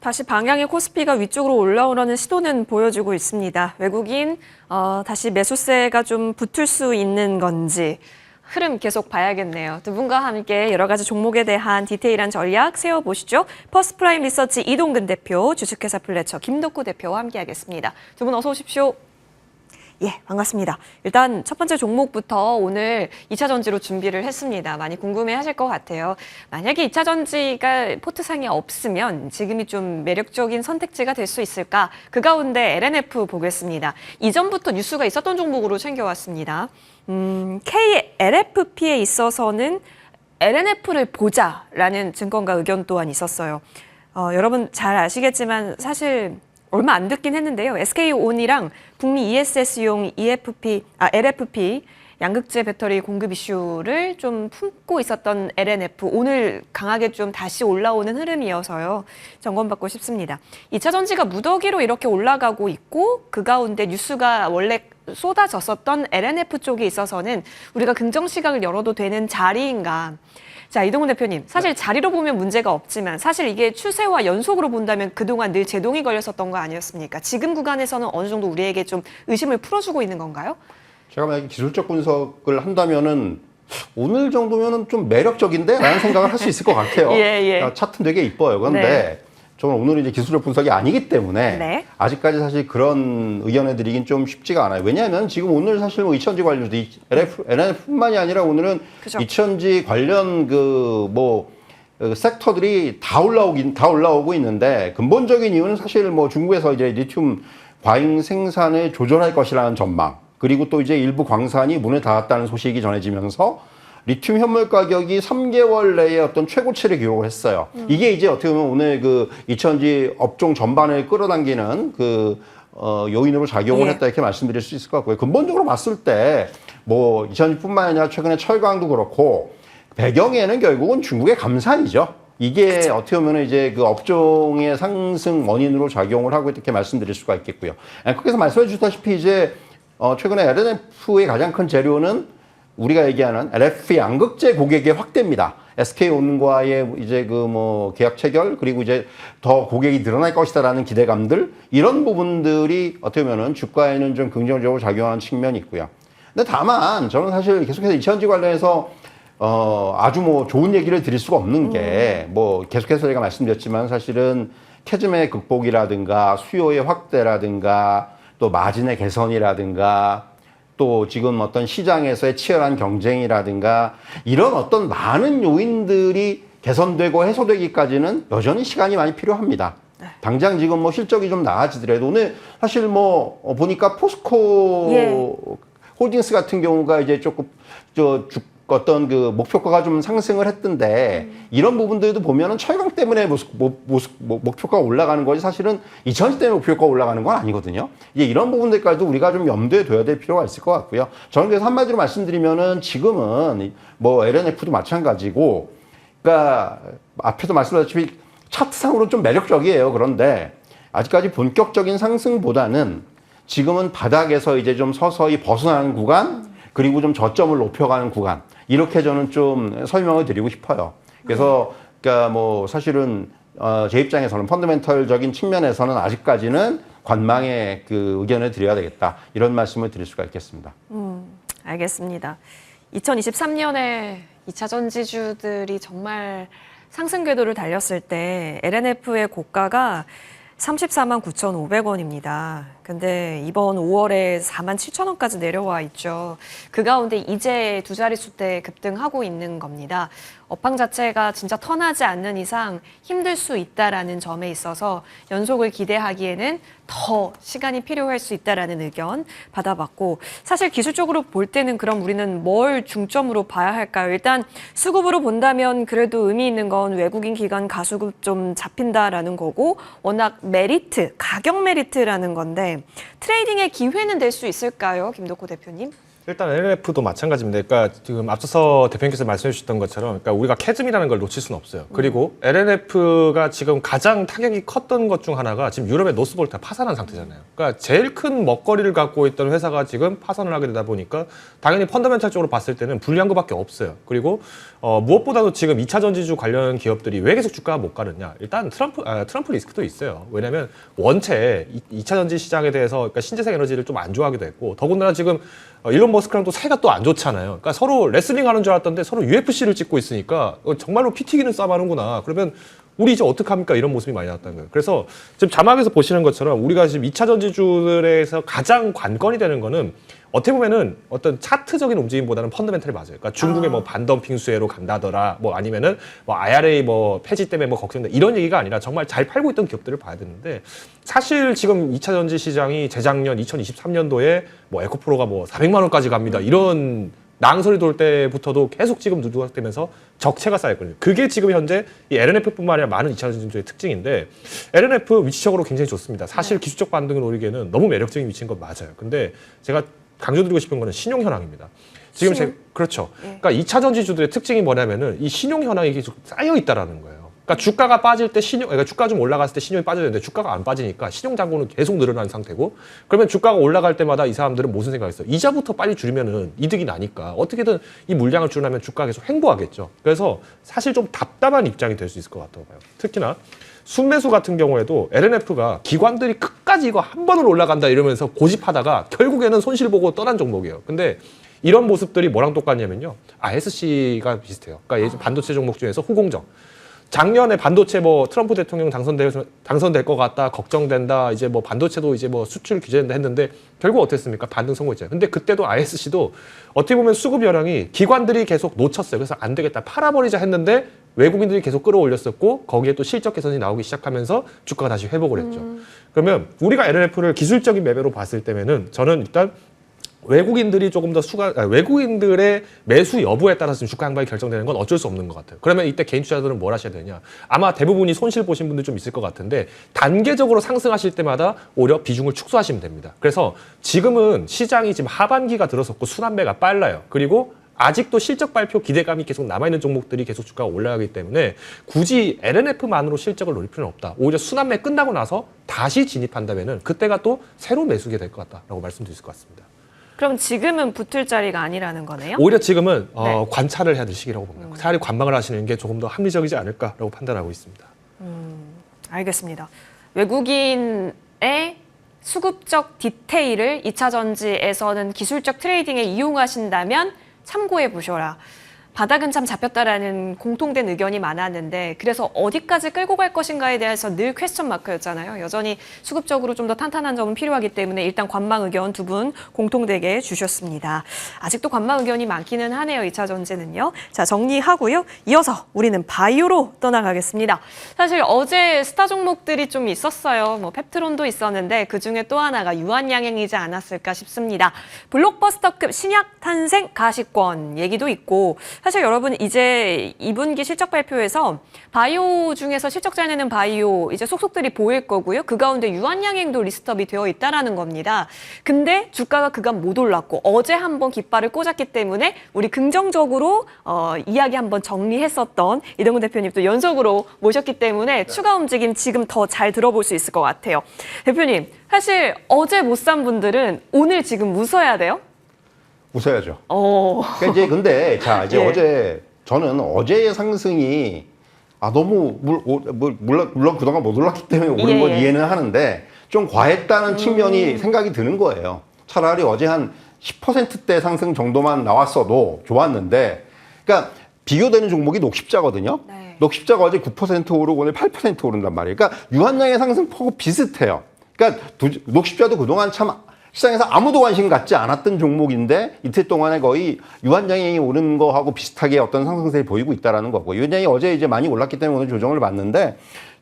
다시 방향의 코스피가 위쪽으로 올라오려는 시도는 보여주고 있습니다. 외국인 다시 매수세가 좀 붙을 수 있는 건지 흐름 계속 봐야겠네요. 두 분과 함께 여러 가지 종목에 대한 디테일한 전략 세워보시죠. 퍼스트프라임 리서치 이동근 대표, 주식회사 플래처 김덕구 대표와 함께하겠습니다. 두 분 어서 오십시오. 예, 반갑습니다. 일단 첫 번째 종목부터 오늘 2차 전지로 준비를 했습니다. 많이 궁금해하실 것 같아요. 만약에 2차 전지가 포트상에 없으면 지금이 좀 매력적인 선택지가 될 수 있을까? 그 가운데 LNF 보겠습니다. 이전부터 뉴스가 있었던 종목으로 챙겨왔습니다. KLFP에 있어서는 LNF를 보자라는 증권가 의견 또한 있었어요. 여러분 잘 아시겠지만 사실 얼마 안 듣긴 했는데요. SK온이랑 북미 ESS용 LFP 양극재 배터리 공급 이슈를 좀 품고 있었던 LNF, 오늘 강하게 좀 다시 올라오는 흐름이어서요. 점검받고 싶습니다. 2차 전지가 무더기로 이렇게 올라가고 있고 그 가운데 뉴스가 원래 쏟아졌었던 LNF 쪽에 있어서는 우리가 긍정 시각을 열어도 되는 자리인가. 자, 이동훈 대표님, 사실 자리로 보면 문제가 없지만 사실 이게 추세와 연속으로 본다면 그동안 늘 제동이 걸렸었던 거 아니었습니까? 지금 구간에서는 어느 정도 우리에게 좀 의심을 풀어주고 있는 건가요? 제가 만약에 기술적 분석을 한다면은 오늘 정도면은 좀 매력적인데? 라는 생각을 할 수 있을 것 같아요. 예. 차트는 되게 이뻐요. 그런데 네. 저는 오늘은 이제 기술적 분석이 아니기 때문에 네. 아직까지 사실 그런 의견을 드리긴 좀 쉽지가 않아요. 왜냐하면 지금 오늘 사실 뭐 2천지 관련도 LNF뿐만이 아니라 오늘은 그죠. 2천지 관련 섹터들이 다 올라오고 있는데 근본적인 이유는 사실 뭐 중국에서 이제 리튬 과잉 생산을 조절할 것이라는 전망, 그리고 또 이제 일부 광산이 문을 닫았다는 소식이 전해지면서 리튬 현물 가격이 3개월 내에 어떤 최고치를 기록을 했어요. 이게 이제 어떻게 보면 오늘 그 2천지 업종 전반을 끌어당기는 요인으로 작용을 했다 이렇게 말씀드릴 수 있을 것 같고요. 근본적으로 봤을 때 뭐 2천지뿐만 아니라 최근에 철강도 그렇고 배경에는 결국은 중국의 감산이죠. 이게 그쵸. 어떻게 보면 이제 그 업종의 상승 원인으로 작용을 하고 이렇게 말씀드릴 수가 있겠고요. 앵커께서 말씀해 주셨다시피 이제 최근에 LNF의 가장 큰 재료는 우리가 얘기하는 LFP 양극재 고객의 확대입니다. SK온과의 이제 계약 체결, 그리고 이제 더 고객이 늘어날 것이다라는 기대감들, 이런 부분들이 어떻게 보면은 주가에는 좀 긍정적으로 작용하는 측면이 있고요. 근데 다만 저는 사실 계속해서 이천지 관련해서 아주 좋은 얘기를 드릴 수가 없는 게 계속해서 제가 말씀드렸지만 사실은 캐즘의 극복이라든가 수요의 확대라든가 또 마진의 개선이라든가 또 지금 어떤 시장에서의 치열한 경쟁이라든가 이런 어떤 많은 요인들이 개선되고 해소되기까지는 여전히 시간이 많이 필요합니다. 당장 지금 실적이 좀 나아지더라도 오늘 사실 보니까 포스코 홀딩스 같은 경우가 이제 조금 어떤 목표가가 좀 상승을 했던데 이런 부분들도 보면은 철강 때문에 목표가가 올라가는 거지 사실은 2천지 때문에 목표가가 올라가는 건 아니거든요. 이제 이런 부분들까지도 우리가 좀 염두에 둬야 될 필요가 있을 것 같고요. 저는 그래서 한마디로 말씀드리면은 지금은 LNF도 마찬가지고, 그러니까 앞에도 말씀드렸다시피 차트상으로 좀 매력적이에요. 그런데 아직까지 본격적인 상승보다는 지금은 바닥에서 이제 좀 서서히 벗어나는 구간, 그리고 좀 저점을 높여가는 구간, 이렇게 저는 좀 설명을 드리고 싶어요. 그래서 그러니까 사실은 제 입장에서는 펀더멘털적인 측면에서는 아직까지는 관망의 의견을 드려야 되겠다, 이런 말씀을 드릴 수가 있겠습니다. 알겠습니다. 2023년에 2차 전지주들이 정말 상승 궤도를 달렸을 때 LNF의 고가가 34만 9,500원입니다. 근데 이번 5월에 4만 7천원까지 내려와 있죠. 그 가운데 이제 두 자릿수대 급등하고 있는 겁니다. 업황 자체가 진짜 턴하지 않는 이상 힘들 수 있다라는 점에 있어서 연속을 기대하기에는 더 시간이 필요할 수 있다라는 의견 받아봤고, 사실 기술적으로 볼 때는 그럼 우리는 뭘 중점으로 봐야 할까요? 일단 수급으로 본다면 그래도 의미 있는 건 외국인 기관 가수급 좀 잡힌다라는 거고, 워낙 가격 메리트라는 건데 트레이딩의 기회는 될 수 있을까요, 김덕구 대표님? 일단 LNF도 마찬가지입니다. 그러니까 지금 앞서서 대표님께서 말씀해 주셨던 것처럼 그러니까 우리가 캐즘이라는 걸 놓칠 수는 없어요. 그리고 LNF가 지금 가장 타격이 컸던 것 중 하나가 지금 유럽의 노스볼트가 파산한 상태잖아요. 그러니까 제일 큰 먹거리를 갖고 있던 회사가 지금 파산을 하게 되다 보니까 당연히 펀더멘탈적으로 봤을 때는 불리한 것밖에 없어요. 그리고 무엇보다도 지금 2차 전지주 관련 기업들이 왜 계속 주가가 못 가느냐. 일단 트럼프 리스크도 있어요. 왜냐하면 원체 2차 전지 시장에 대해서 그러니까 신재생 에너지를 좀 안 좋아하기도 했고 더군다나 지금 일론 머스크랑 또 사이가 또 안 좋잖아요. 그러니까 서로 레슬링 하는 줄 알았던데 서로 UFC를 찍고 있으니까 정말로 피 튀기는 싸움 하는구나. 그러면 우리 이제 어떡합니까? 이런 모습이 많이 나왔다는 거예요. 그래서 지금 자막에서 보시는 것처럼 우리가 지금 2차 전지주들에서 가장 관건이 되는 거는 어떻게 보면은 어떤 차트적인 움직임보다는 펀더멘털이 맞아요. 그러니까 중국의 뭐 반덤핑 수혜로 간다더라, 뭐 아니면은 뭐 IRA 뭐 폐지 때문에 뭐 걱정된다 이런 얘기가 아니라 정말 잘 팔고 있던 기업들을 봐야 되는데 사실 지금 2차 전지 시장이 재작년 2023년도에 뭐 에코프로가 뭐 400만 원까지 갑니다. 이런 낭설이 돌 때부터도 계속 지금 누적되면서 적체가 쌓였거든요. 그게 지금 현재 이 LNF뿐만 아니라 많은 2차 전지주의 특징인데 LNF 위치적으로 굉장히 좋습니다. 사실 기술적 반등을 노리기에는 너무 매력적인 위치인 건 맞아요. 근데 제가 강조드리고 싶은 거는 신용 현황입니다. 지금 그렇죠. 그러니까 2차 전지주들의 특징이 뭐냐면은 이 신용 현황이 계속 쌓여 있다라는 거예요. 그러니까 주가가 빠질 때 그러니까 주가 좀 올라갔을 때 신용이 빠져야 되는데 주가가 안 빠지니까 신용 잔고는 계속 늘어난 상태고 그러면 주가가 올라갈 때마다 이 사람들은 무슨 생각했어요? 이자부터 빨리 줄이면은 이득이 나니까 어떻게든 이 물량을 줄이면 주가가 계속 횡보하겠죠. 그래서 사실 좀 답답한 입장이 될 수 있을 것 같다고 봐요. 특히나 순매수 같은 경우에도 LNF가 기관들이 끝까지 이거 한 번은 올라간다 이러면서 고집하다가 결국에는 손실 보고 떠난 종목이에요. 근데 이런 모습들이 뭐랑 똑같냐면요. SC가 비슷해요. 그러니까 예전 반도체 종목 중에서 후공정. 작년에 반도체 뭐 트럼프 대통령 당선될 것 같다, 걱정된다, 이제 뭐 반도체도 이제 뭐 수출 규제된다 했는데 결국 어땠습니까? 반등 성공했잖아요. 근데 그때도 ISC도 어떻게 보면 수급 여량이 기관들이 계속 놓쳤어요. 그래서 안 되겠다, 팔아버리자 했는데 외국인들이 계속 끌어올렸었고 거기에 또 실적 개선이 나오기 시작하면서 주가가 다시 회복을 했죠. 그러면 우리가 LNF를 기술적인 매매로 봤을 때면은 저는 일단 외국인들이 조금 더 외국인들의 매수 여부에 따라서 주가 양방이 결정되는 건 어쩔 수 없는 것 같아요. 그러면 이때 개인 투자자들은 뭘 하셔야 되냐? 아마 대부분이 손실 보신 분들 좀 있을 것 같은데 단계적으로 상승하실 때마다 오히려 비중을 축소하시면 됩니다. 그래서 지금은 시장이 지금 하반기가 들어섰고 순환매가 빨라요. 그리고 아직도 실적 발표 기대감이 계속 남아있는 종목들이 계속 주가가 올라가기 때문에 굳이 LNF만으로 실적을 노릴 필요는 없다. 오히려 순환매 끝나고 나서 다시 진입한다면은 그때가 또 새로운 매수기가 될 것 같다라고 말씀드릴 수 있을 것 같습니다. 그럼 지금은 붙을 자리가 아니라는 거네요? 오히려 지금은 네. 관찰을 해야 될 시기라고 봅니다. 차라리 관망을 하시는 게 조금 더 합리적이지 않을까라고 판단하고 있습니다. 알겠습니다. 외국인의 수급적 디테일을 2차 전지에서는 기술적 트레이딩에 이용하신다면 참고해 보셔라. 바닥은 참 잡혔다라는 공통된 의견이 많았는데 그래서 어디까지 끌고 갈 것인가에 대해서 늘 퀘스천 마크였잖아요. 여전히 수급적으로 좀 더 탄탄한 점은 필요하기 때문에 일단 관망 의견 두 분 공통되게 주셨습니다. 아직도 관망 의견이 많기는 하네요. 2차 전지는요. 자, 정리하고요. 이어서 우리는 바이오로 떠나가겠습니다. 사실 어제 스타 종목들이 좀 있었어요. 뭐 펩트론도 있었는데 그중에 또 하나가 유한양행이지 않았을까 싶습니다. 블록버스터급 신약 탄생 가시권 얘기도 있고 사실 여러분 이제 2분기 실적 발표에서 바이오 중에서 실적 잘 내는 바이오 이제 속속들이 보일 거고요. 그 가운데 유한양행도 리스트업이 되어 있다라는 겁니다. 근데 주가가 그간 못 올랐고 어제 한번 깃발을 꽂았기 때문에 우리 긍정적으로 이야기 한번 정리했었던 이동훈 대표님 또 연속으로 모셨기 때문에 추가 움직임 지금 더 잘 들어볼 수 있을 것 같아요. 대표님 사실 어제 못 산 분들은 오늘 지금 웃어야 돼요? 웃어야죠. 그러니까 이제 근데 자 이제 예. 어제 저는 어제의 상승이 너무 물론 그동안 못 올랐기 때문에 오른 건 예. 이해는 하는데 좀 과했다는 측면이 생각이 드는 거예요. 차라리 어제 한 10%대 상승 정도만 나왔어도 좋았는데, 그러니까 비교되는 종목이 녹십자거든요. 네. 녹십자가 어제 9% 오르고 오늘 8% 오른단 말이에요. 그러니까 유한양의 상승폭은 비슷해요. 그러니까 녹십자도 그동안 참 시장에서 아무도 관심 갖지 않았던 종목인데 이틀 동안에 거의 유한양이 오른 거하고 비슷하게 어떤 상승세를 보이고 있다라는 거고, 유한양이 어제 이제 많이 올랐기 때문에 오늘 조정을 받는데,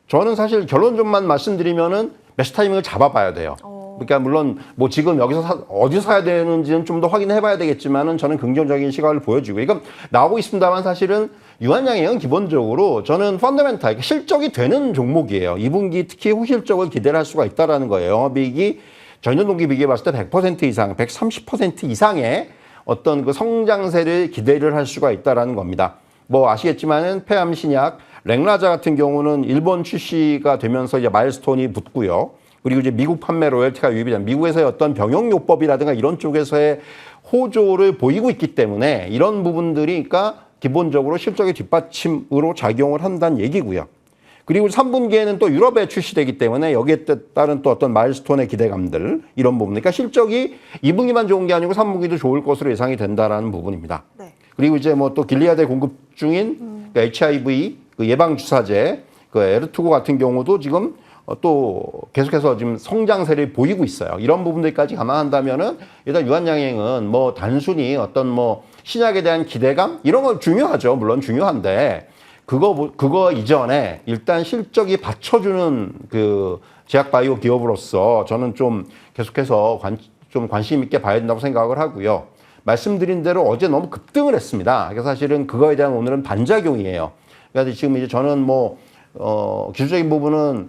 저는 사실 결론좀만 말씀드리면은 매수 타이밍을 잡아봐야 돼요. 그러니까 물론 뭐 지금 여기서 어디서 사야 되는지는 좀 더 확인해 봐야 되겠지만은 저는 긍정적인 시각을 보여주고, 이건 나오고 있습니다만 사실은 유한양행은 기본적으로 저는 펀더멘탈, 실적이 되는 종목이에요. 2분기 특히 후실적을 기대를 할 수가 있다라는 거예요. 영업이익이 전년 동기 비교해 봤을 때 100% 이상, 130% 이상의 어떤 그 성장세를 기대를 할 수가 있다라는 겁니다. 뭐 아시겠지만은 폐암 신약 렉라자 같은 경우는 일본 출시가 되면서 이제 마일스톤이 붙고요. 그리고 이제 미국 판매 로열티가 유입이 된 미국에서의 어떤 병역요법이라든가 이런 쪽에서의 호조를 보이고 있기 때문에 이런 부분들이 그러니까 기본적으로 실적의 뒷받침으로 작용을 한다는 얘기고요. 그리고 3분기에는 또 유럽에 출시되기 때문에 여기에 따른 또 어떤 마일스톤의 기대감들 이런 부분. 그러니까 실적이 2분기만 좋은 게 아니고 3분기도 좋을 것으로 예상이 된다라는 부분입니다. 네. 그리고 이제 뭐 또 길리아드에 공급 중인 그 HIV 그 예방 주사제 그 에르투고 같은 경우도 지금 또 계속해서 지금 성장세를 보이고 있어요. 이런 부분들까지 감안한다면은 일단 유한양행은 뭐 단순히 어떤 뭐 신약에 대한 기대감 이런 거 중요하죠. 물론 중요한데 그거 이전에 일단 실적이 받쳐주는 그 제약바이오 기업으로서 저는 좀 계속해서 좀 관심 있게 봐야 된다고 생각을 하고요. 말씀드린 대로 어제 너무 급등을 했습니다. 그래서 사실은 그거에 대한 오늘은 반작용이에요. 그래서 지금 이제 저는 뭐 기술적인 부분은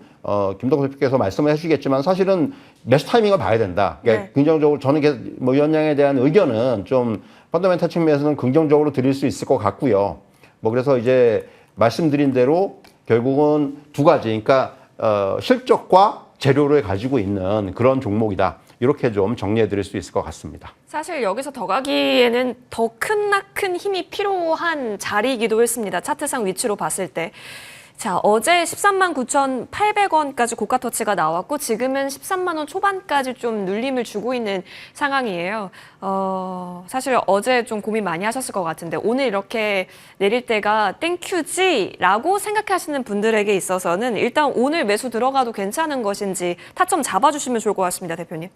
김덕호 대표께서 말씀을 해주시겠지만 사실은 매수 타이밍을 봐야 된다. 그러니까 네. 긍정적으로 저는 뭐 위원장에 대한 의견은 좀 펀더멘탈 측면에서는 긍정적으로 드릴 수 있을 것 같고요. 뭐 그래서 이제 말씀드린 대로 결국은 두 가지, 그러니까 실적과 재료를 가지고 있는 그런 종목이다. 이렇게 좀 정리해 드릴 수 있을 것 같습니다. 사실 여기서 더 가기에는 더 큰 힘이 필요한 자리이기도 했습니다. 차트상 위치로 봤을 때. 자, 어제 13만 9,800원까지 고가 터치가 나왔고 지금은 13만 원 초반까지 좀 눌림을 주고 있는 상황이에요. 사실 어제 좀 고민 많이 하셨을 것 같은데 오늘 이렇게 내릴 때가 땡큐지라고 생각하시는 분들에게 있어서는 일단 오늘 매수 들어가도 괜찮은 것인지 타점 잡아주시면 좋을 것 같습니다, 대표님.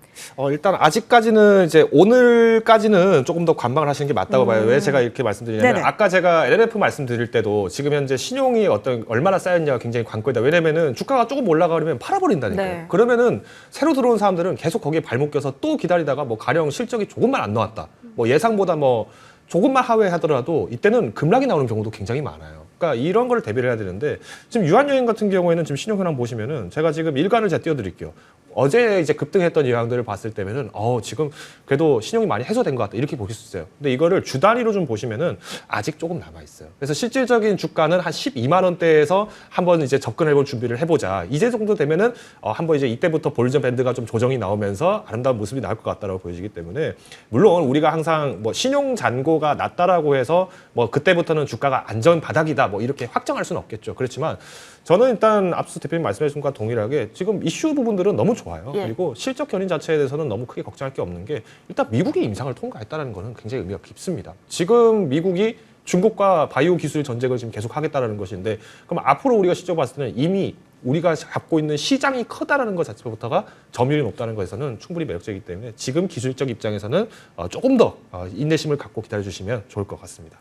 일단 아직까지는 이제 오늘까지는 조금 더 관망을 하시는 게 맞다고 봐요. 왜 제가 이렇게 말씀드리냐면 네네. 아까 제가 LNF 말씀드릴 때도 지금 현재 신용이 얼마나 쌓였냐가 굉장히 관건이다. 왜냐면은 주가가 조금 올라가려면 팔아버린다니까요. 네. 그러면은 새로 들어온 사람들은 계속 거기에 발목 껴서 또 기다리다가 뭐 가령 실적이 조금만 안 나왔다. 뭐 예상보다 뭐 조금만 하회하더라도 이때는 급락이 나오는 경우도 굉장히 많아요. 그러니까 이런 걸 대비를 해야 되는데 지금 유한여행 같은 경우에는 지금 신용 현황 보시면은 제가 지금 일간을 제가 띄워드릴게요. 어제 이제 급등했던 유형들을 봤을 때면은 지금 그래도 신용이 많이 해소된 것 같다 이렇게 보실 수 있어요. 근데 이거를 주 단위로 좀 보시면은 아직 조금 남아 있어요. 그래서 실질적인 주가는 한 12만 원대에서 한번 이제 접근해볼 준비를 해보자. 이제 정도 되면은 한번 이제 이때부터 볼리전 밴드가 좀 조정이 나오면서 아름다운 모습이 나올 것 같다라고 보여지기 때문에 물론 우리가 항상 뭐 신용 잔고가 낮다라고 해서 뭐 그때부터는 주가가 안전 바닥이다 뭐 이렇게 확정할 수는 없겠죠. 그렇지만 저는 일단 앞서 대표님 말씀하신 것과 동일하게 지금 이슈 부분들은 너무 좋아요. 예. 그리고 실적 견인 자체에 대해서는 너무 크게 걱정할 게 없는 게 일단 미국이 임상을 통과했다는 거는 굉장히 의미가 깊습니다. 지금 미국이 중국과 바이오 기술 전쟁을 지금 계속 하겠다라는 것인데 그럼 앞으로 우리가 실적 봤을 때는 이미 우리가 갖고 있는 시장이 크다라는 것 자체부터가 점유율이 높다는 것에서는 충분히 매력적이기 때문에 지금 기술적 입장에서는 조금 더 인내심을 갖고 기다려주시면 좋을 것 같습니다.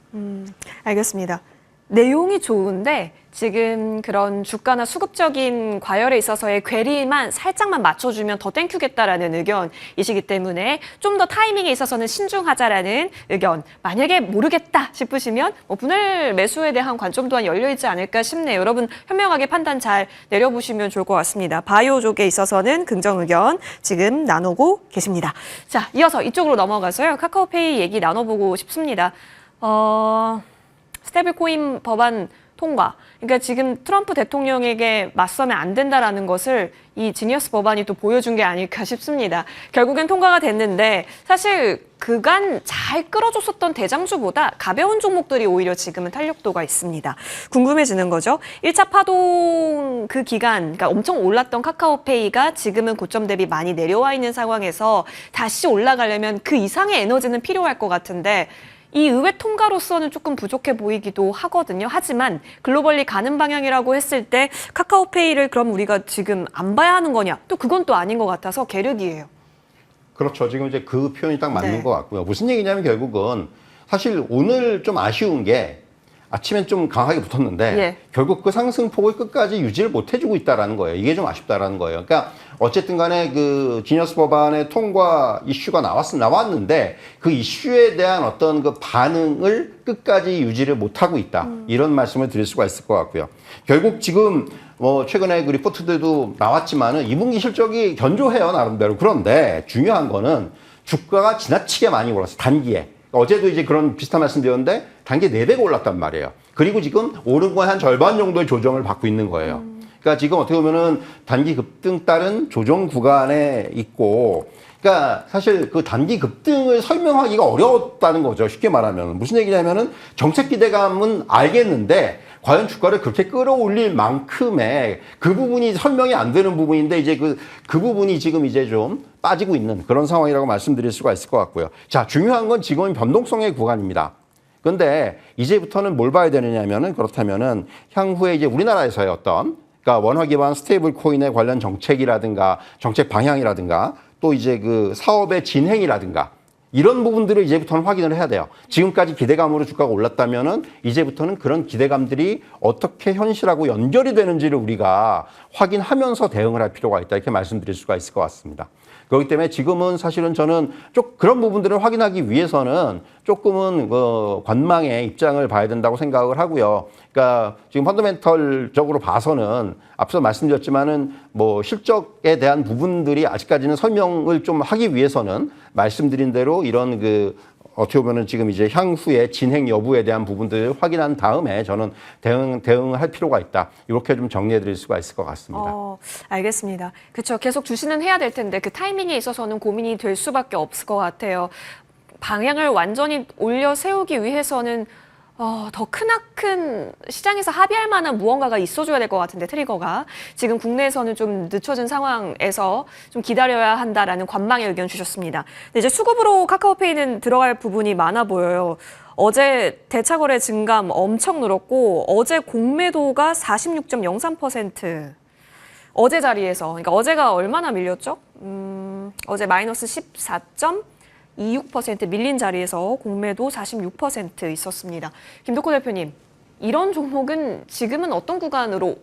알겠습니다. 내용이 좋은데 지금 그런 주가나 수급적인 과열에 있어서의 괴리만 살짝만 맞춰주면 더 땡큐겠다라는 의견이시기 때문에 좀 더 타이밍에 있어서는 신중하자라는 의견. 만약에 모르겠다 싶으시면 뭐 분할 매수에 대한 관점 또한 열려있지 않을까 싶네요. 여러분 현명하게 판단 잘 내려보시면 좋을 것 같습니다. 바이오 쪽에 있어서는 긍정 의견 지금 나누고 계십니다. 자, 이어서 이쪽으로 넘어가서요. 카카오페이 얘기 나눠보고 싶습니다. 스테이블 코인 법안 통과. 그러니까 지금 트럼프 대통령에게 맞서면 안 된다라는 것을 이 지니어스 법안이 또 보여준 게 아닐까 싶습니다. 결국엔 통과가 됐는데 사실 그간 잘 끌어줬었던 대장주보다 가벼운 종목들이 오히려 지금은 탄력도가 있습니다. 궁금해지는 거죠. 1차 파동 그 기간, 그러니까 엄청 올랐던 카카오페이가 지금은 고점 대비 많이 내려와 있는 상황에서 다시 올라가려면 그 이상의 에너지는 필요할 것 같은데 이 의회 통과로서는 조금 부족해 보이기도 하거든요. 하지만 글로벌리 가는 방향이라고 했을 때 카카오페이를 그럼 우리가 지금 안 봐야 하는 거냐? 또 그건 또 아닌 것 같아서 계륵이에요. 그렇죠. 지금 이제 그 표현이 딱 맞는 네. 것 같고요. 무슨 얘기냐면 결국은 사실 오늘 좀 아쉬운 게 아침엔 좀 강하게 붙었는데 예. 결국 그 상승폭을 끝까지 유지를 못 해주고 있다라는 거예요. 이게 좀 아쉽다라는 거예요. 그러니까 어쨌든 간에 그 지니어스 법안의 통과 이슈가 나왔는데 그 이슈에 대한 어떤 그 반응을 끝까지 유지를 못 하고 있다. 이런 말씀을 드릴 수가 있을 것 같고요. 결국 지금 뭐 최근에 그 리포트들도 나왔지만은 2분기 실적이 견조해요, 나름대로. 그런데 중요한 거는 주가가 지나치게 많이 올랐어요. 단기에. 어제도 이제 그런 비슷한 말씀 드렸는데 단기 4배가 올랐단 말이에요. 그리고 지금 오른 거의 한 절반 정도의 조정을 받고 있는 거예요. 그러니까 지금 어떻게 보면은 단기 급등 따른 조정 구간에 있고, 그러니까 사실 그 단기 급등을 설명하기가 어려웠다는 거죠. 쉽게 말하면. 무슨 얘기냐면은 정책 기대감은 알겠는데 과연 주가를 그렇게 끌어올릴 만큼의 그 부분이 설명이 안 되는 부분인데 이제 그 부분이 지금 이제 좀 빠지고 있는 그런 상황이라고 말씀드릴 수가 있을 것 같고요. 자, 중요한 건 지금은 변동성의 구간입니다. 근데 이제부터는 뭘 봐야 되느냐면은 그렇다면은 향후에 이제 우리나라에서의 어떤 그러니까 원화 기반 스테이블 코인에 관련 정책이라든가 정책 방향이라든가 또 이제 그 사업의 진행이라든가 이런 부분들을 이제부터는 확인을 해야 돼요. 지금까지 기대감으로 주가가 올랐다면은 이제부터는 그런 기대감들이 어떻게 현실하고 연결이 되는지를 우리가 확인하면서 대응을 할 필요가 있다. 이렇게 말씀드릴 수가 있을 것 같습니다. 그렇기 때문에 지금은 사실은 저는 좀 그런 부분들을 확인하기 위해서는 조금은 관망의 입장을 봐야 된다고 생각을 하고요. 그러니까 지금 펀더멘털적으로 봐서는 앞서 말씀드렸지만은 뭐 실적에 대한 부분들이 아직까지는 설명을 좀 하기 위해서는 말씀드린 대로 이런 어떻게 보면은 지금 이제 향후의 진행 여부에 대한 부분들을 확인한 다음에 저는 대응을 할 필요가 있다. 이렇게 좀 정리해 드릴 수가 있을 것 같습니다. 알겠습니다. 그렇죠. 계속 주시는 해야 될 텐데 그 타이밍에 있어서는 고민이 될 수밖에 없을 것 같아요. 방향을 완전히 올려 세우기 위해서는 더 크나큰 시장에서 합의할 만한 무언가가 있어줘야 될 것 같은데 트리거가 지금 국내에서는 좀 늦춰진 상황에서 좀 기다려야 한다라는 관망의 의견 주셨습니다. 근데 이제 수급으로 카카오페이는 들어갈 부분이 많아 보여요. 어제 대차거래 증감 엄청 늘었고 어제 공매도가 46.03%. 어제 자리에서 그러니까 어제가 얼마나 밀렸죠? 어제 마이너스 14.26% 밀린 자리에서 공매도 46% 있었습니다. 김덕호 대표님, 이런 종목은 지금은 어떤 구간으로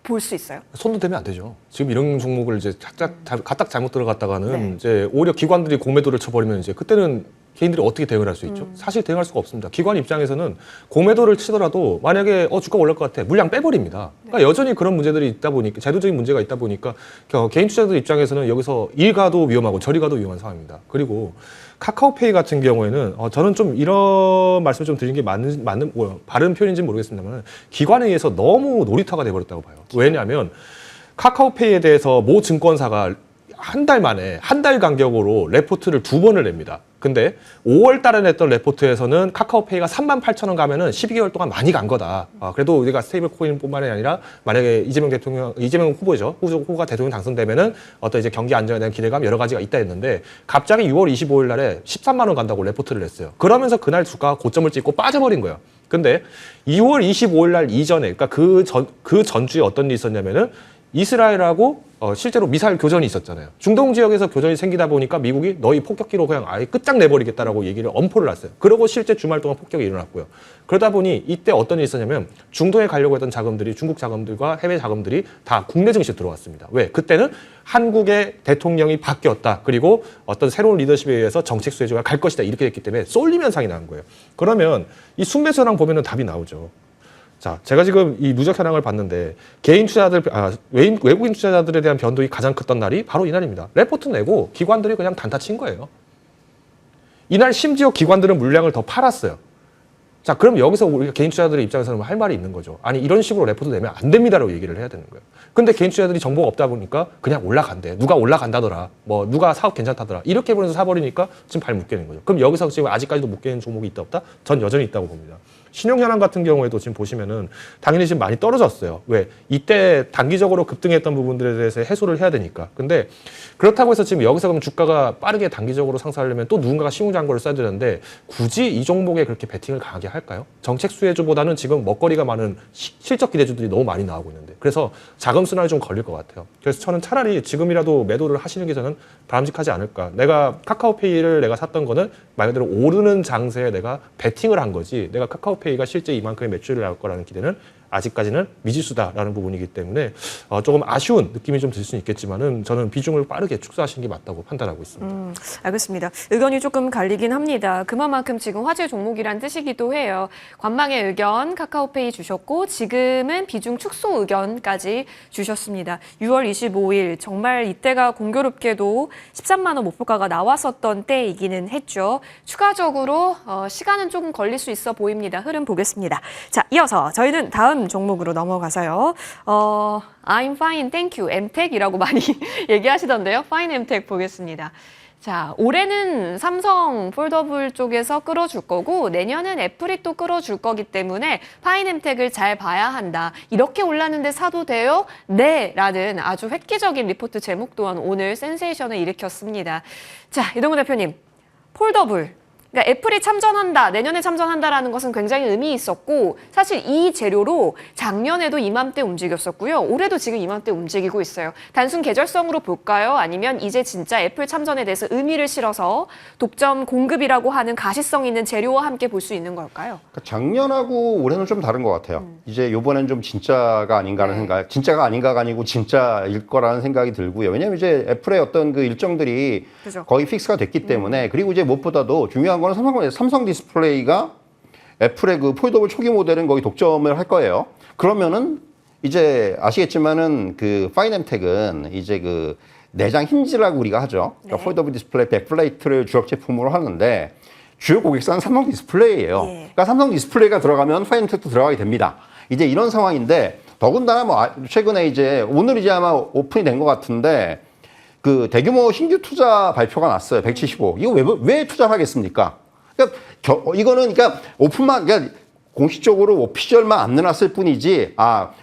볼 수 있어요? 손도 대면 안 되죠. 지금 이런 종목을 이제 가딱 잘못 들어갔다가는 이제 오히려 기관들이 공매도를 쳐버리면 이제 그때는 개인들이 어떻게 대응을 할 수 있죠? 사실 대응할 수가 없습니다. 기관 입장에서는 공매도를 치더라도 만약에 주가 올릴 것 같아 물량 빼버립니다. 그러니까 여전히 그런 문제들이 있다 보니까 제도적인 문제가 있다 보니까 개인 투자자들 입장에서는 여기서 이리 가도 위험하고 저리 가도 위험한 상황입니다. 그리고 카카오페이 같은 경우에는 저는 좀 이런 말씀을 좀 드리는 게 바른 표현인지는 모르겠습니다만 기관에 의해서 너무 놀이터가 돼버렸다고 봐요. 왜냐하면 카카오페이에 대해서 모 증권사가 한 달 만에 한 달 간격으로 레포트를 2번을 냅니다. 근데 5월 달에 냈던 레포트에서는 카카오페이가 38,000원 가면은 12개월 동안 많이 간 거다. 그래도 우리가 스테이블 코인뿐만이 아니라 만약에 이재명 후보가 대통령 당선되면은 어떤 이제 경기 안정에 대한 기대감 여러 가지가 있다 했는데 갑자기 6월 25일 날에 13만 원 간다고 레포트를 냈어요. 그러면서 그날 주가가 고점을 찍고 빠져버린 거예요. 근데 2월 25일 날 이전에 그러니까 그 전주에 어떤 일이 있었냐면은 이스라엘하고 실제로 미사일 교전이 있었잖아요. 중동 지역에서 교전이 생기다 보니까 미국이 너희 폭격기로 그냥 아예 끝장내버리겠다라고 얘기를 엄포를 놨어요. 그러고 실제 주말 동안 폭격이 일어났고요. 그러다 보니 이때 어떤 일이 있었냐면 중동에 가려고 했던 자금들이 중국 자금들과 해외 자금들이 다 국내 증시에 들어왔습니다. 왜? 그때는 한국의 대통령이 바뀌었다. 그리고 어떤 새로운 리더십에 의해서 정책 수혜주가 갈 것이다. 이렇게 됐기 때문에 쏠림 현상이 나는 거예요. 그러면 이 순매수 현황 보면은 답이 나오죠. 자, 제가 지금 이 누적 현황을 봤는데 개인 투자자들, 외국인 투자자들에 대한 변동이 가장 컸던 날이 바로 이날입니다. 레포트 내고 기관들이 그냥 단타 친 거예요. 이날 심지어 기관들은 물량을 더 팔았어요. 자, 그럼 여기서 우리가 개인 투자자들의 입장에서는 할 말이 있는 거죠. 아니, 이런 식으로 레포트 내면 안 됩니다라고 얘기를 해야 되는 거예요. 근데 개인 투자자들이 정보가 없다 보니까 그냥 올라간대. 누가 올라간다더라. 누가 사업 괜찮다더라. 이렇게 보면서 사버리니까 지금 발 묶이는 거죠. 그럼 여기서 지금 아직까지도 묶이는 종목이 있다 없다? 전 여전히 있다고 봅니다. 신용현황 같은 경우에도 지금 보시면은 당연히 지금 많이 떨어졌어요. 왜? 이때 단기적으로 급등했던 부분들에 대해서 해소를 해야 되니까. 근데 그렇다고 해서 지금 여기서 그럼 주가가 빠르게 단기적으로 상승하려면 또 누군가가 신용장고를 써야 되는데 굳이 이 종목에 그렇게 베팅을 강하게 할까요? 정책 수혜주보다는 지금 먹거리가 많은 실적 기대주들이 너무 많이 나오고 있는데 그래서 자금 순환이 좀 걸릴 것 같아요. 그래서 저는 차라리 지금이라도 매도를 하시는 게 저는 바람직하지 않을까. 내가 카카오페이를 내가 샀던 거는 말 그대로 오르는 장세에 내가 베팅을 한 거지 내가 카카오페이가 실제 이만큼의 매출을 나올 거라는 기대는 아직까지는 미지수다라는 부분이기 때문에 조금 아쉬운 느낌이 좀 들 수는 있겠지만은 저는 비중을 빠르게 축소하시는 게 맞다고 판단하고 있습니다. 알겠습니다. 의견이 조금 갈리긴 합니다. 그만큼 지금 화제 종목이란 뜻이기도 해요. 관망의 의견 카카오페이 주셨고 지금은 비중 축소 의견까지 주셨습니다. 6월 25일 정말 이때가 공교롭게도 13만 원 목표가가 나왔었던 때이기는 했죠. 추가적으로 시간은 조금 걸릴 수 있어 보입니다. 흐름 보겠습니다. 자, 이어서 저희는 다음 종목으로 넘어가서요. I'm fine, thank you, 엠텍이라고 많이 얘기하시던데요. fine 엠텍 보겠습니다. 자, 올해는 삼성 폴더블 쪽에서 끌어줄 거고 내년은 애플이 또 끌어줄 거기 때문에 파인엠텍을 잘 봐야 한다. 이렇게 올랐는데 사도 돼요? 네! 라는 아주 획기적인 리포트 제목 또한 오늘 센세이션을 일으켰습니다. 자, 이동훈 대표님, 폴더블. 그러니까 애플이 참전한다, 내년에 참전한다라는 것은 굉장히 의미 있었고 사실 이 재료로 작년에도 이맘때 움직였었고요. 올해도 지금 이맘때 움직이고 있어요. 단순 계절성으로 볼까요? 아니면 이제 진짜 애플 참전에 대해서 의미를 실어서 독점 공급이라고 하는 가시성 있는 재료와 함께 볼 수 있는 걸까요? 그러니까 작년하고 올해는 좀 다른 것 같아요. 이제 요번엔 좀 진짜가 아닌가 하는 생각, 진짜가 아닌가가 아니고 진짜일 거라는 생각이 들고요. 왜냐하면 이제 애플의 어떤 그 일정들이 그죠. 거의 픽스가 됐기 때문에 그리고 이제 무엇보다도 중요한 거는 삼성 디스플레이가 애플의 그 폴더블 초기 모델은 거의 독점을 할 거예요. 그러면은 이제 아시겠지만은 그 파인엠텍은 이제 그 내장 힌지라고 우리가 하죠. 그러니까 폴더블 디스플레이 백플레이트를 주력 제품으로 하는데 주요 고객사는 삼성 디스플레이예요. 그러니까 삼성 디스플레이가 들어가면 파인엠텍도 들어가게 됩니다. 이제 이런 상황인데 더군다나 뭐 최근에 이제 오늘 이제 아마 오픈이 된 것 같은데 그 대규모 신규 투자 발표가 났어요. 175. 이거 왜 투자하겠습니까? 그러니까 이거는 그러니까 오픈만 그러니까 공식적으로 오피셜만 안 내놨을 뿐이지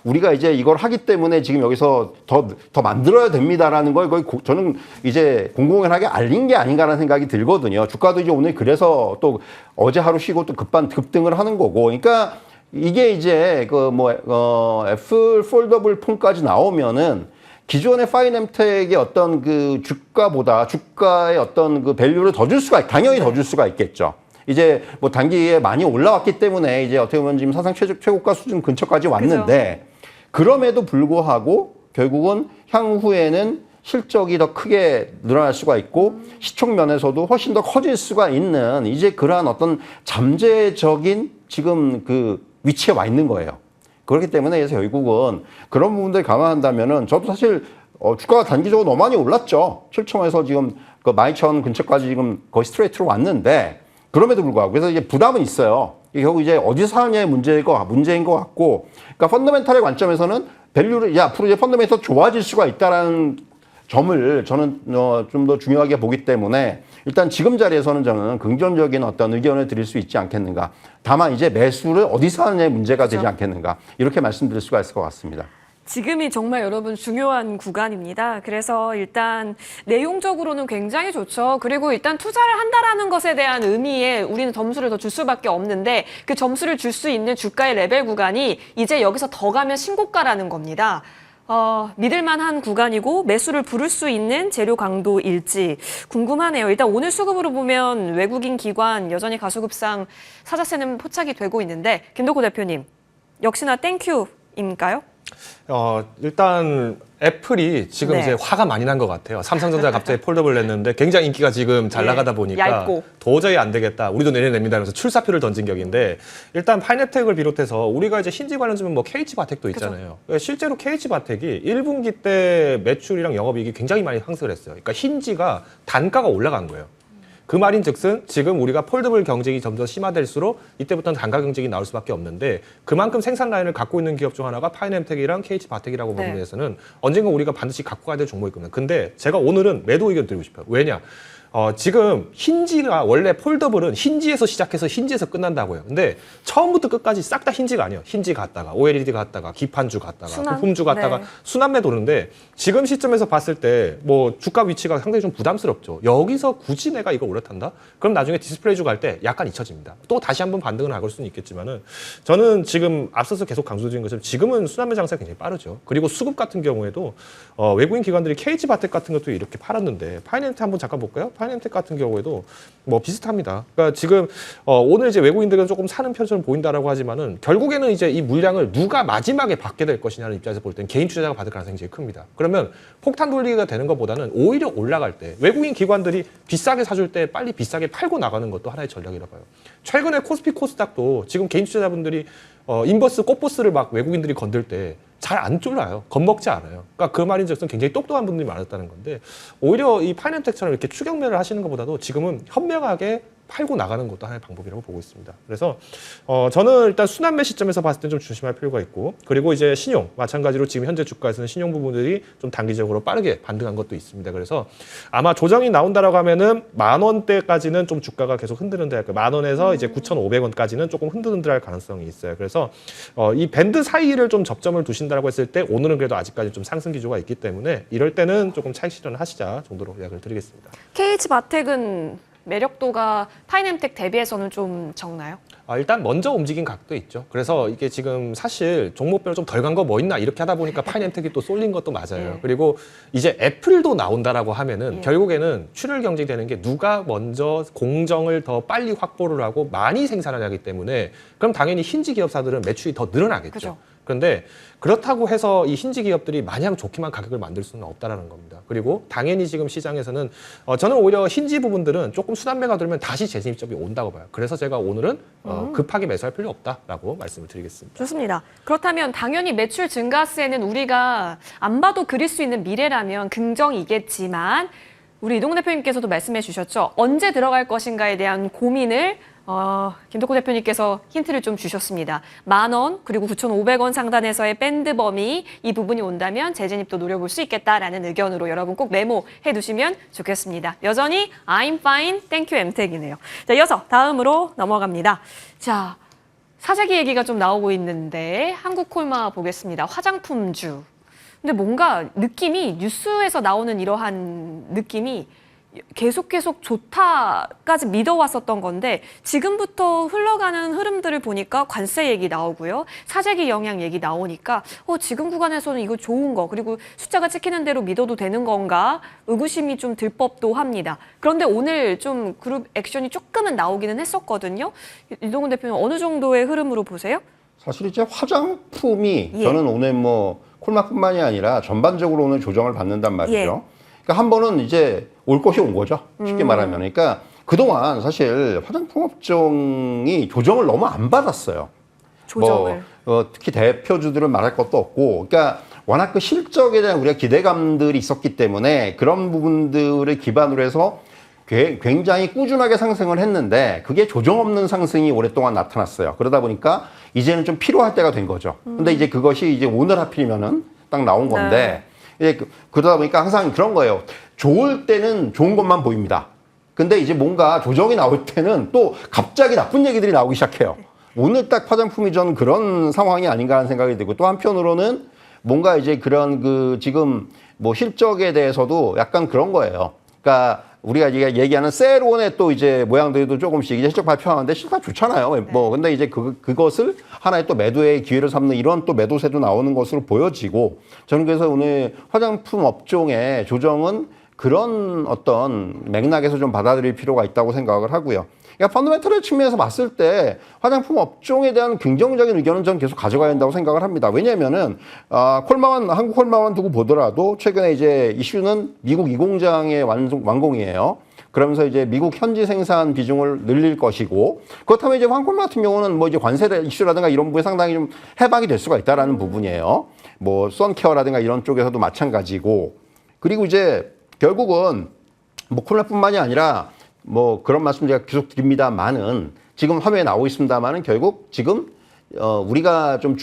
우리가 이제 이걸 하기 때문에 지금 여기서 더 만들어야 됩니다라는 걸 거의 저는 이제 공공연하게 알린 게 아닌가라는 생각이 들거든요. 주가도 이제 오늘 그래서 또 어제 하루 쉬고 또 급등을 하는 거고. 그러니까 이게 이제 애플 폴더블 폰까지 나오면은 기존의 파인엠텍의 어떤 그 주가의 어떤 그 밸류를 당연히 더 줄 수가 있겠죠. 이제 뭐 단기에 많이 올라왔기 때문에 이제 어떻게 보면 지금 사상 최고가 수준 근처까지 왔는데 그럼에도 불구하고 결국은 향후에는 실적이 더 크게 늘어날 수가 있고 시총 면에서도 훨씬 더 커질 수가 있는 이제 그러한 어떤 잠재적인 지금 그 위치에 와 있는 거예요. 그렇기 때문에 그래서 결국은 그런 부분들 감안한다면은 저도 사실 주가가 단기적으로 너무 많이 올랐죠. 7천에서 지금 그 12,000 근처까지 지금 거의 스트레이트로 왔는데 그럼에도 불구하고 그래서 이제 부담은 있어요. 이게 결국 이제 어디서 사느냐의 문제인 것 같고, 그러니까 펀더멘탈의 관점에서는 밸류를 앞으로 이제 펀더멘탈 좋아질 수가 있다라는 점을 저는 좀 더 중요하게 보기 때문에 일단 지금 자리에서는 저는 긍정적인 어떤 의견을 드릴 수 있지 않겠는가. 다만 이제 매수를 어디서 하느냐의 문제가 되지 않겠는가. 이렇게 말씀드릴 수가 있을 것 같습니다. 지금이 정말 여러분 중요한 구간입니다. 그래서 일단 내용적으로는 굉장히 좋죠. 그리고 일단 투자를 한다라는 것에 대한 의미에 우리는 점수를 더 줄 수밖에 없는데 그 점수를 줄 수 있는 주가의 레벨 구간이 이제 여기서 더 가면 신고가라는 겁니다. 믿을만한 구간이고 매수를 부를 수 있는 재료 강도일지 궁금하네요. 일단 오늘 수급으로 보면 외국인 기관 여전히 가수급상 사자세는 포착이 되고 있는데 김덕호 대표님 역시나 땡큐입니까요? 일단 애플이 지금 이제 화가 많이 난 것 같아요. 삼성전자 갑자기 폴더블 냈는데 굉장히 인기가 지금 잘 나가다 보니까 얇고. 도저히 안 되겠다. 우리도 내년냅니다. 하면서 출사표를 던진 격인데 일단 파인애텍을 비롯해서 우리가 이제 힌지 관련 주면 뭐 KH바텍도 있잖아요. 실제로 KH바텍이 1분기 때 매출이랑 영업이익이 굉장히 많이 상승을 했어요. 그러니까 힌지가 단가가 올라간 거예요. 그 말인즉슨 지금 우리가 폴더블 경쟁이 점점 심화될수록 이때부터는 단가 경쟁이 나올 수밖에 없는데 그만큼 생산 라인을 갖고 있는 기업 중 하나가 파인엠텍이랑 KH바텍이라고 보는 데에서는 언젠가 우리가 반드시 갖고 가야 될 종목이거든요. 근데 제가 오늘은 매도 의견 드리고 싶어요. 왜냐? 지금 힌지가 원래 폴더블은 힌지에서 시작해서 힌지에서 끝난다고요. 근데 처음부터 끝까지 싹 다 힌지가 아니에요. 힌지 갔다가 OLED 갔다가 기판주 갔다가 부품주 갔다가 순환매 도는데 지금 시점에서 봤을 때 뭐 주가 위치가 상당히 좀 부담스럽죠. 여기서 굳이 내가 이걸 올라탄다? 그럼 나중에 디스플레이주 갈 때 약간 잊혀집니다. 또 다시 한번 반등을 나갈 수는 있겠지만은 저는 지금 앞서서 계속 강조드린 것처럼 지금은 순환매 장세가 굉장히 빠르죠. 그리고 수급 같은 경우에도 외국인 기관들이 KH바텍 같은 것도 이렇게 팔았는데 파이낸트 한번 잠깐 볼까요? 파이낸텍 같은 경우에도 뭐 비슷합니다. 그러니까 지금 오늘 이제 외국인들은 조금 사는 편처럼 보인다라고 하지만은 결국에는 이제 이 물량을 누가 마지막에 받게 될 것이냐는 입장에서 볼 때는 개인 투자자가 받을 가능성이 제일 큽니다. 그러면 폭탄 돌리기가 되는 것보다는 오히려 올라갈 때 외국인 기관들이 비싸게 사줄 때 빨리 비싸게 팔고 나가는 것도 하나의 전략이라 봐요. 최근에 코스피 코스닥도 지금 개인 투자자분들이 인버스 꽃보스를 막 외국인들이 건들 때 잘 안 쫄라요. 겁먹지 않아요. 그러니까 그 말인즉슨 굉장히 똑똑한 분들이 많았다는 건데 오히려 이 파이낸텍처럼 이렇게 추격매를 하시는 것보다도 지금은 현명하게 팔고 나가는 것도 하나의 방법이라고 보고 있습니다. 그래서 저는 일단 순환매 시점에서 봤을 때 좀 조심할 필요가 있고 그리고 이제 신용 마찬가지로 지금 현재 주가에서는 신용 부분들이 좀 단기적으로 빠르게 반등한 것도 있습니다. 그래서 아마 조정이 나온다라고 하면은 10,000원대까지는 좀 주가가 계속 흔들흔들 할 거예요. 10,000원에서 이제 9,500원까지는 조금 흔들흔들할 가능성이 있어요. 그래서 이 밴드 사이를 좀 접점을 두신다라고 했을 때 오늘은 그래도 아직까지 좀 상승 기조가 있기 때문에 이럴 때는 조금 차익 실현을 하시자 정도로 요약을 드리겠습니다. KH바텍은 매력도가 파이낸텍 대비해서는 좀 적나요? 일단 먼저 움직인 각도 있죠. 그래서 이게 지금 사실 종목별 좀 덜 간 거 뭐 있나 이렇게 하다 보니까 파이낸텍이 또 쏠린 것도 맞아요. 예. 그리고 이제 애플도 나온다라고 하면은 예. 결국에는 출혈 경쟁되는 게 누가 먼저 공정을 더 빨리 확보를 하고 많이 생산을 하기 때문에 그럼 당연히 힌지 기업사들은 매출이 더 늘어나겠죠. 그죠. 그런데 그렇다고 해서 이 힌지 기업들이 마냥 좋기만 가격을 만들 수는 없다라는 겁니다. 그리고 당연히 지금 시장에서는 저는 오히려 힌지 부분들은 조금 수단매가 들면 다시 재진입점이 온다고 봐요. 그래서 제가 오늘은 급하게 매수할 필요 없다라고 말씀을 드리겠습니다. 좋습니다. 그렇다면 당연히 매출 증가세는 우리가 안 봐도 그릴 수 있는 미래라면 긍정이겠지만 우리 이동 대표님께서도 말씀해 주셨죠. 언제 들어갈 것인가에 대한 고민을 김덕호 대표님께서 힌트를 좀 주셨습니다. 10,000원 그리고 9,500원 상단에서의 밴드 범위 이 부분이 온다면 재진입도 노려볼 수 있겠다라는 의견으로 여러분 꼭 메모해 두시면 좋겠습니다. 여전히 I'm fine, thank you 엠텍이네요. 자, 이어서 다음으로 넘어갑니다. 자, 사재기 얘기가 좀 나오고 있는데 한국콜마 보겠습니다. 화장품주. 근데 뭔가 느낌이 뉴스에서 나오는 이러한 느낌이 계속 좋다까지 믿어왔었던 건데 지금부터 흘러가는 흐름들을 보니까 관세 얘기 나오고요. 사재기 영향 얘기 나오니까 지금 구간에서는 이거 좋은 거 그리고 숫자가 찍히는 대로 믿어도 되는 건가 의구심이 좀 들 법도 합니다. 그런데 오늘 좀 그룹 액션이 조금은 나오기는 했었거든요. 이동훈 대표님 어느 정도의 흐름으로 보세요? 사실 이제 화장품이 예. 저는 오늘 뭐 콜마뿐만이 아니라 전반적으로 오늘 조정을 받는단 말이죠. 예. 그러니까 한 번은 이제 올 것이 온 거죠. 쉽게 말하면. 그러니까 그동안 사실 화장품 업종이 조정을 너무 안 받았어요. 조정을. 특히 대표주들은 말할 것도 없고, 그러니까 워낙 그 실적에 대한 우리가 기대감들이 있었기 때문에 그런 부분들을 기반으로 해서 굉장히 꾸준하게 상승을 했는데 그게 조정 없는 상승이 오랫동안 나타났어요. 그러다 보니까 이제는 좀 필요할 때가 된 거죠. 근데 이제 그것이 이제 오늘 하필이면은 딱 나온 건데 이제 그러다 보니까 항상 그런 거예요. 좋을 때는 좋은 것만 보입니다. 근데 이제 뭔가 조정이 나올 때는 또 갑자기 나쁜 얘기들이 나오기 시작해요. 오늘 딱 화장품이 전 그런 상황이 아닌가 하는 생각이 들고 또 한편으로는 뭔가 이제 그런 그 지금 뭐 실적에 대해서도 약간 그런 거예요. 그러니까 우리가 얘기하는 셀온의 또 이제 모양들도 조금씩 이제 실적 발표하는데 실적 좋잖아요. 뭐 근데 이제 그것을 하나의 또 매도의 기회를 삼는 이런 또 매도세도 나오는 것으로 보여지고 저는 그래서 오늘 화장품 업종의 조정은 그런 어떤 맥락에서 좀 받아들일 필요가 있다고 생각을 하고요. 그러니까 펀더멘털의 측면에서 봤을 때 화장품 업종에 대한 긍정적인 의견은 저는 계속 가져가야 된다고 생각을 합니다. 왜냐면은, 한국 콜마만 두고 보더라도 최근에 이제 이슈는 미국 2공장의 완공이에요. 그러면서 이제 미국 현지 생산 비중을 늘릴 것이고 그렇다면 이제 한콜마 같은 경우는 뭐 이제 관세 이슈라든가 이런 부분에 상당히 좀 해방이 될 수가 있다라는 부분이에요. 뭐 선케어라든가 이런 쪽에서도 마찬가지고 그리고 이제 결국은 뭐 콜마뿐만이 아니라 뭐 그런 말씀 제가 계속 드립니다만은 지금 화면에 나오고 있습니다만은 결국 지금 우리가 좀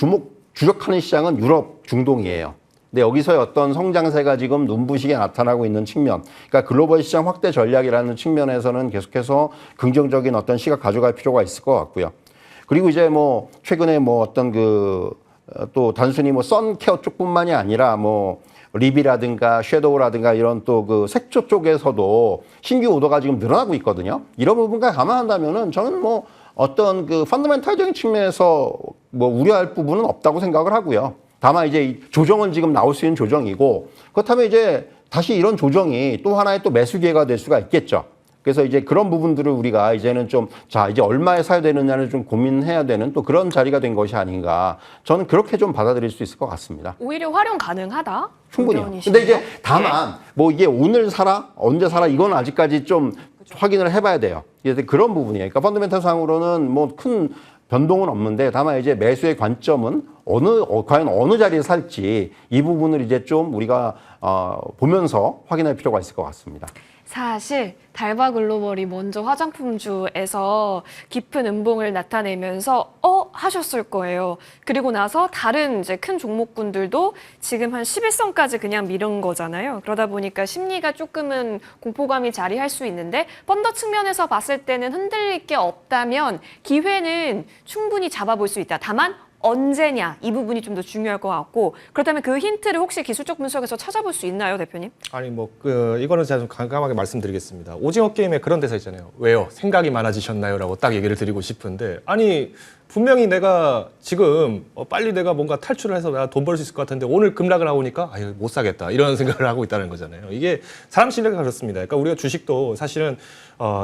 주력하는 시장은 유럽, 중동이에요. 근데 여기서의 어떤 성장세가 지금 눈부시게 나타나고 있는 측면, 그러니까 글로벌 시장 확대 전략이라는 측면에서는 계속해서 긍정적인 어떤 시각 가져갈 필요가 있을 것 같고요. 그리고 이제 뭐 최근에 뭐 어떤 또 단순히 뭐 선케어 쪽뿐만이 아니라 뭐 립이라든가 섀도우라든가 이런 또 그 색조 쪽에서도 신규 오더가 지금 늘어나고 있거든요. 이런 부분까지 감안한다면은 저는 뭐 어떤 그 펀더멘탈적인 측면에서 뭐 우려할 부분은 없다고 생각을 하고요. 다만 이제 이 조정은 지금 나올 수 있는 조정이고 그렇다면 이제 다시 이런 조정이 또 하나의 또 매수 기회가 될 수가 있겠죠. 그래서 이제 그런 부분들을 우리가 이제는 좀, 자, 이제 얼마에 사야 되느냐를 좀 고민해야 되는 또 그런 자리가 된 것이 아닌가. 저는 그렇게 좀 받아들일 수 있을 것 같습니다. 오히려 활용 가능하다? 충분히요. 의견이시네요. 근데 이제 다만 뭐 이게 오늘 사라, 언제 사라 이건 아직까지 좀 확인을 해봐야 돼요. 이제 그런 부분이에요. 그러니까 펀더멘털 상으로는 뭐 큰 변동은 없는데 다만 이제 매수의 관점은 과연 어느 자리에 살지 이 부분을 이제 좀 우리가 보면서 확인할 필요가 있을 것 같습니다. 사실 달바 글로벌이 먼저 화장품주에서 깊은 음봉을 나타내면서 하셨을 거예요. 그리고 나서 다른 이제 큰 종목군들도 지금 한 11선까지 그냥 미룬 거잖아요. 그러다 보니까 심리가 조금은 공포감이 자리할 수 있는데 펀더 측면에서 봤을 때는 흔들릴 게 없다면 기회는 충분히 잡아볼 수 있다. 다만 언제냐 이 부분이 좀 더 중요할 것 같고 그렇다면 그 힌트를 혹시 기술적 분석에서 찾아볼 수 있나요, 대표님? 아니 이거는 제가 좀 강감하게 말씀드리겠습니다. 오징어 게임에 그런 대사 있잖아요. 왜요? 생각이 많아지셨나요?라고 딱 얘기를 드리고 싶은데 아니 분명히 내가 지금 빨리 내가 뭔가 탈출을 해서 내가 돈 벌 수 있을 것 같은데 오늘 급락을 나오니까 못 사겠다 이런 생각을 하고 있다는 거잖아요. 이게 사람 심리가 그렇습니다. 그러니까 우리가 주식도 사실은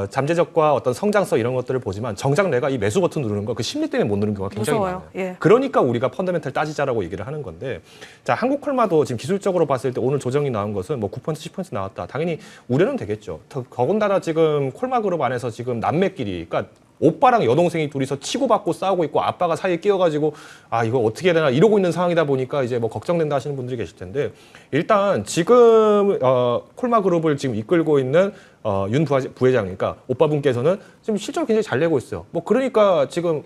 잠재적과 어떤 성장성 이런 것들을 보지만 정작 내가 이 매수 버튼 누르는 거 그 심리 때문에 못 누르는 경우가 굉장히 무서워요. 많아요. 예. 그러니까 우리가 펀더멘털 따지자라고 얘기를 하는 건데 자 한국콜마도 지금 기술적으로 봤을 때 오늘 조정이 나온 것은 뭐 9% 10% 나왔다. 당연히 우려는 되겠죠. 더군다나 지금 콜마그룹 안에서 지금 남매끼리 그러니까 오빠랑 여동생이 둘이서 치고받고 싸우고 있고 아빠가 사이에 끼어가지고 이거 어떻게 해야 되나 이러고 있는 상황이다 보니까 이제 뭐 걱정된다 하시는 분들이 계실 텐데 일단 지금 콜마그룹을 지금 이끌고 있는 윤 부회장이니까 오빠분께서는 지금 실적을 굉장히 잘 내고 있어요. 뭐 그러니까 지금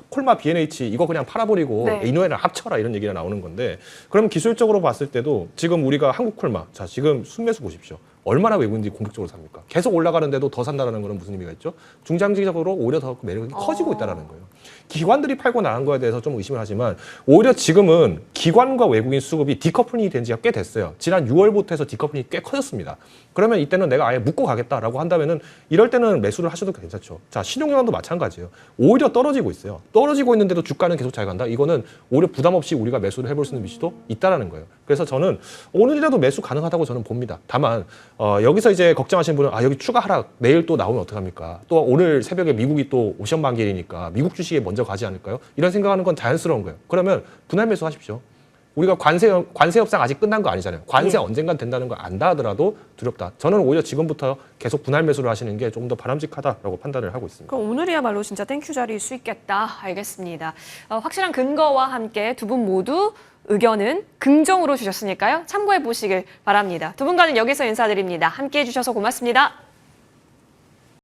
콜마 B&H 이거 그냥 팔아버리고 네. 이노에를 합쳐라 이런 얘기가 나오는 건데 그럼 기술적으로 봤을 때도 지금 우리가 한국 콜마 자 지금 순매수 보십시오. 얼마나 외국인들이 공격적으로 삽니까? 계속 올라가는데도 더 산다는 거는 무슨 의미가 있죠? 중장기적으로 오히려 더 매력이 커지고 있다는 거예요. 기관들이 팔고 나간 거에 대해서 좀 의심을 하지만 오히려 지금은 기관과 외국인 수급이 디커플링이 된 지가 꽤 됐어요. 지난 6월부터 해서 디커플링이 꽤 커졌습니다. 그러면 이때는 내가 아예 묶고 가겠다라고 한다면은 이럴 때는 매수를 하셔도 괜찮죠. 자, 신용영환도 마찬가지예요. 오히려 떨어지고 있어요. 떨어지고 있는데도 주가는 계속 잘 간다. 이거는 오히려 부담 없이 우리가 매수를 해볼 수 있는 위치도 있다라는 거예요. 그래서 저는 오늘이라도 매수 가능하다고 저는 봅니다. 다만 여기서 이제 걱정하시는 분은 여기 추가 하락 내일 또 나오면 어떡합니까? 또 오늘 새벽에 미국이 또 오션 반길이니까 미국 주식에 먼저 가지 않을까요? 이런 생각하는 건 자연스러운 거예요. 그러면 분할 매수 하십시오. 우리가 관세 협상 아직 끝난 거 아니잖아요. 관세 언젠간 된다는 걸 안다 하더라도 두렵다. 저는 오히려 지금부터 계속 분할 매수를 하시는 게 좀 더 바람직하다라고 판단을 하고 있습니다. 그럼 오늘이야말로 진짜 땡큐 자리일 수 있겠다. 알겠습니다. 확실한 근거와 함께 두 분 모두 의견은 긍정으로 주셨으니까요. 참고해 보시길 바랍니다. 두 분과는 여기서 인사드립니다. 함께해 주셔서 고맙습니다.